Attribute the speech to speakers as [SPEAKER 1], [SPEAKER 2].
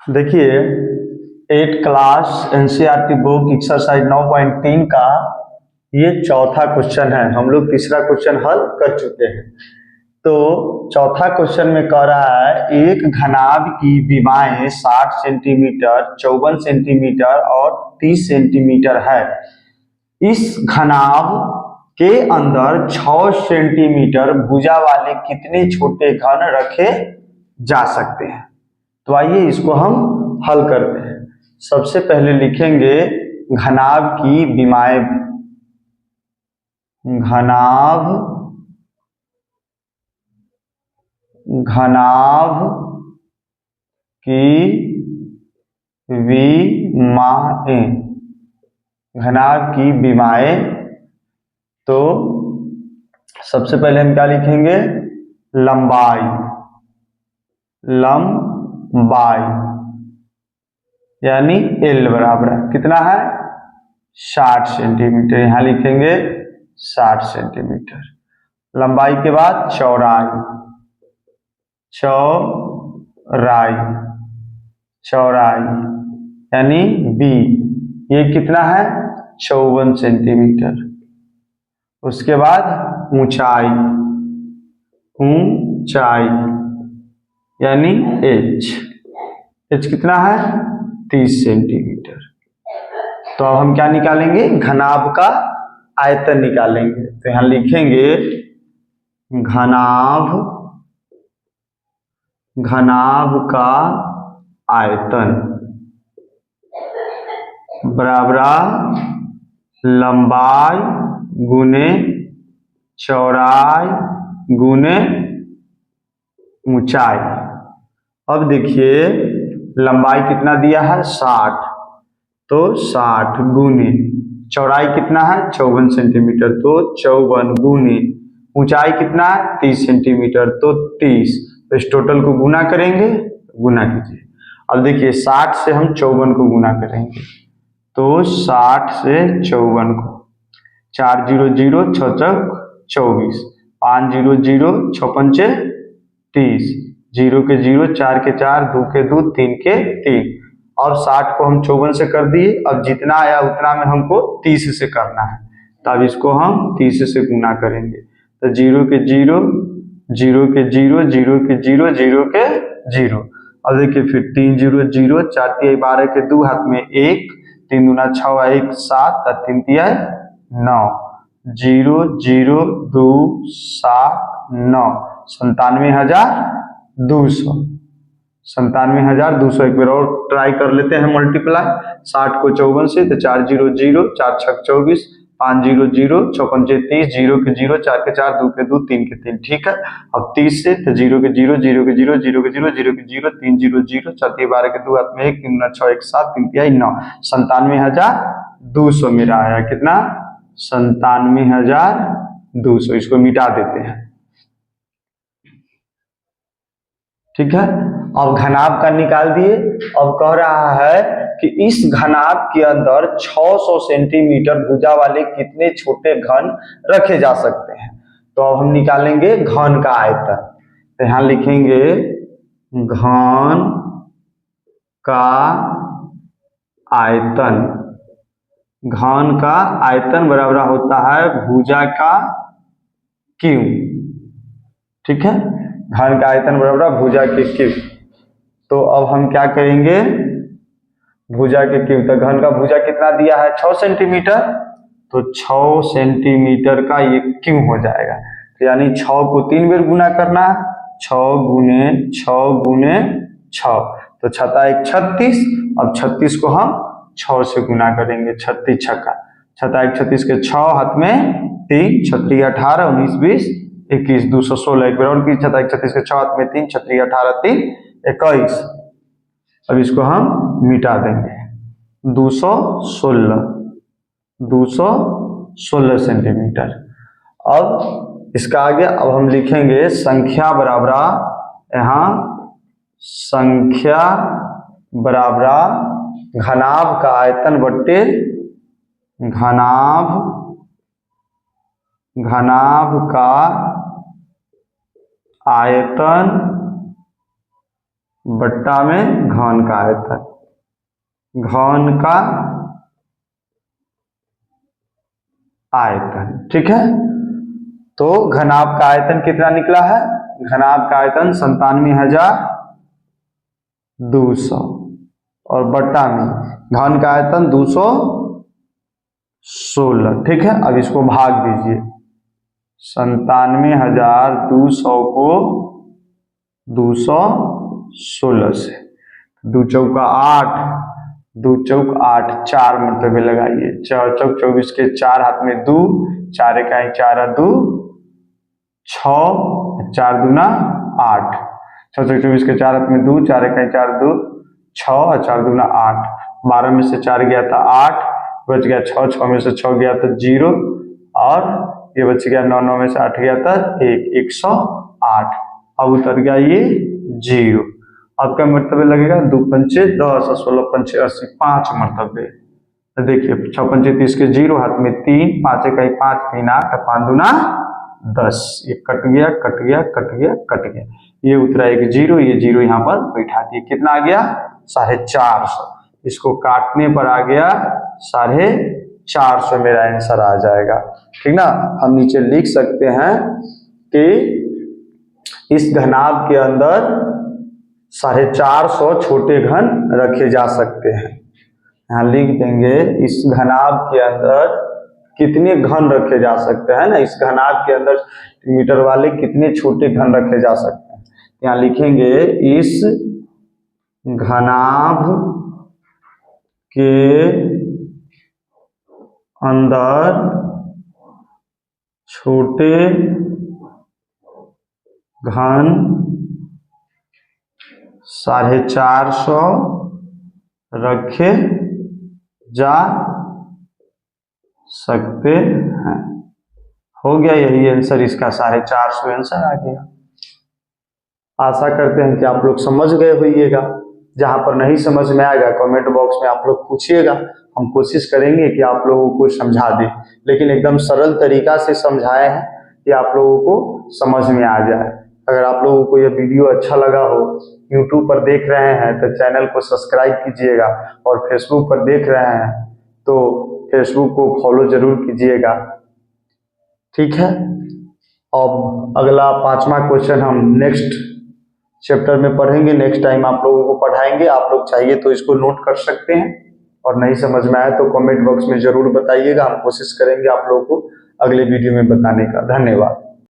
[SPEAKER 1] देखिए 8 class NCERT book exercise 9.3 का ये चौथा क्वेश्चन है। हम लोग तीसरा क्वेश्चन हल कर चुके हैं। तो चौथा क्वेश्चन में कह रहा है एक घनाभ की विमाएं 60 सेंटीमीटर, 54 सेंटीमीटर और 30 सेंटीमीटर है। इस घनाभ के अंदर 6 सेंटीमीटर भुजा वाले कितने छोटे घन रखे जा सकते हैं। तो आइए इसको हम हल करते हैं। सबसे पहले लिखेंगे घनाभ की विमाएं, घनाभ की विमाएं, घनाभ की विमाएं। तो सबसे पहले हम क्या लिखेंगे, लंबाई, यानी एल बराबर है कितना है 60 सेंटीमीटर। यहां लिखेंगे 60 सेंटीमीटर। लंबाई के बाद चौड़ाई, यानी बी, ये कितना है 54 सेंटीमीटर। उसके बाद ऊंचाई, यानी एच कितना है 30 सेंटीमीटर। तो अब हम क्या निकालेंगे, घनाभ का आयतन निकालेंगे। तो यहां लिखेंगे घनाभ का आयतन बराबर लंबाई गुने चौड़ाई गुने ऊंचाई। अब देखिए लंबाई कितना दिया है 60, तो 60 गुने चौड़ाई कितना है 54 सेंटीमीटर, तो 54 गुने ऊंचाई कितना है 30 सेंटीमीटर, तो 30। तो इस टोटल को गुना करेंगे, गुना कीजिए। अब देखिए 60 से हम 54 को गुना करेंगे, तो 60 से 54 को 4 0 0 6 चौक 24, 5 0 0 6 पंचे 30, 0 के 0 4 के 4 2 के 2 3 के 3। अब 60 को हम 54 से कर दिए, अब जितना आया उतना में हमको 30 से करना है। तब इसको हम 30 से गुना करेंगे। तो 0 के 0 0 के 0 0 के 0 0 के 0। अब देखिए फिर 3 0 0 4 3 12 के 2 हाथ में 1, 3 दूना 6 1 7 3 3 9, 0 0 2 7 9, 97,200। 97,200। एक बार और ट्राई कर लेते हैं मल्टीप्लाई 60 को 54 से, तो 4 0 0 4 6 24, 5 0 0 6 पंचे 30, 0 के 0 4 के 4 2 के 2 3 के 3। ठीक है। अब 30 से, तो 0 के 0 0 के 0 0 के 0 0 के 0 3 0 0 4 3 12 के 2 हाथ में 1, 3 6 1 7 3 3 9, 97,200 मेरा आया। कितना 97,200। इसको मिटा देते हैं। ठीक है। अब घनाभ का निकाल दिए। अब कह रहा है कि इस घनाभ के अंदर 600 सेंटीमीटर भुजा वाले कितने छोटे घन रखे जा सकते हैं। तो अब हम निकालेंगे घन का आयतन। तो यहां लिखेंगे घन का आयतन। घन का आयतन बराबर होता है भुजा का क्यू। ठीक है। घन का आयतन बराबर भुजा के क्यू। तो अब हम क्या करेंगे, भुजा के क्यू, तो घन का भुजा कितना दिया है 6 सेंटीमीटर, तो 6 सेंटीमीटर का ये क्यू हो जाएगा। तो यानी 6 को 3 बार गुना करना, 6 गुने 6 गुने 6, तो 6 1 36। अब 36 को हम 6 से गुना करेंगे, 36 छक्का 6 1 36 के 6 हाथ में 3, 36 18 19 20 21 216। एक बार और की 6 1 36 के 6 हाथ में 3, 36 18 3 21। अब इसको हम मिटा देंगे, 216 सेंटीमीटर। अब इसका आगे अब हम लिखेंगे संख्या बराबर, यहाँ संख्या बराबर घनाभ का आयतन बट्टे घनाभ का आयतन बट्टा में घन का आयतन, घन का आयतन। ठीक है, तो घनाभ का आयतन कितना निकला है? घनाभ का आयतन 97,200 और बट्टा में घन का आयतन 216। ठीक है, अब इसको भाग दीजिए, 97,200 को 216 से, 2 चौका 8, 2 चौक 8, 4 मरतबे लगाइए, 4 चौक 24 के 4 हाथ में 2, 4 इकाई 4 2 6, 4 दूना 8, 6 चौक 24 के 4 हाथ में 2, 4 इकाई 4 2 6 और 4 दूना 8, 12 में से 4 गया था 8, बच गया 6, 6 में से 6 गया था 0 और ये बच गया 9, 9 में से 8 गया था 1, 108। अब उतर गया ये 0। अब क्या मरतबे लगेगा? 2 पंचे 10, 16 पंचे 80, 5 मरतबे। तो देखिए 6 पंचे 30 के 0, हाथ में 3, 5 इकाई 5 3 8, 5 दूना 10, ये कट गया कट गया कट गया कट गया, ये उतरा एक 0, ये 0 यहाँ पर बैठा दिए। कितना आ गया? 450। इसको काटने पर आ गया 450 मेरा आंसर आ जाएगा। ठीक ना, हम नीचे लिख सकते हैं कि इस घनाभ के अंदर 450 छोटे घन रखे जा सकते हैं। यहाँ लिख देंगे इस घनाभ के अंदर कितने घन रखे जा सकते हैं ना, इस घनाभ के अंदर मीटर वाले कितने छोटे घन रखे जा सकते हैं। यहाँ लिखेंगे इस घनाभ के अंदर छोटे घन 450 रखे जा सकते हैं। हो गया, यही आंसर इसका 450 आंसर आ गया। आशा करते हैं कि आप लोग समझ गए होइएगा। जहां पर नहीं समझ में आएगा कमेंट बॉक्स में आप लोग पूछिएगा, हम कोशिश करेंगे कि आप लोगों को समझा दें, लेकिन एकदम सरल तरीका से समझाए हैं कि आप लोगों को समझ में आ जाए। अगर आप लोगों को यह वीडियो अच्छा लगा हो, यूट्यूब पर देख रहे हैं तो चैनल को सब्सक्राइब कीजिएगा, और फेसबुक पर देख रहे हैं तो फेसबुक को फॉलो जरूर कीजिएगा। ठीक है, अब अगला 5वां क्वेश्चन हम नेक्स्ट चैप्टर में पढ़ेंगे, नेक्स्ट टाइम आप लोगों को पढ़ाएंगे। आप लोग चाहिए तो इसको नोट कर सकते हैं, और नहीं समझ में आए तो कमेंट बॉक्स में जरूर बताइएगा, हम कोशिश करेंगे आप लोगों को अगले वीडियो में बताने का। धन्यवाद।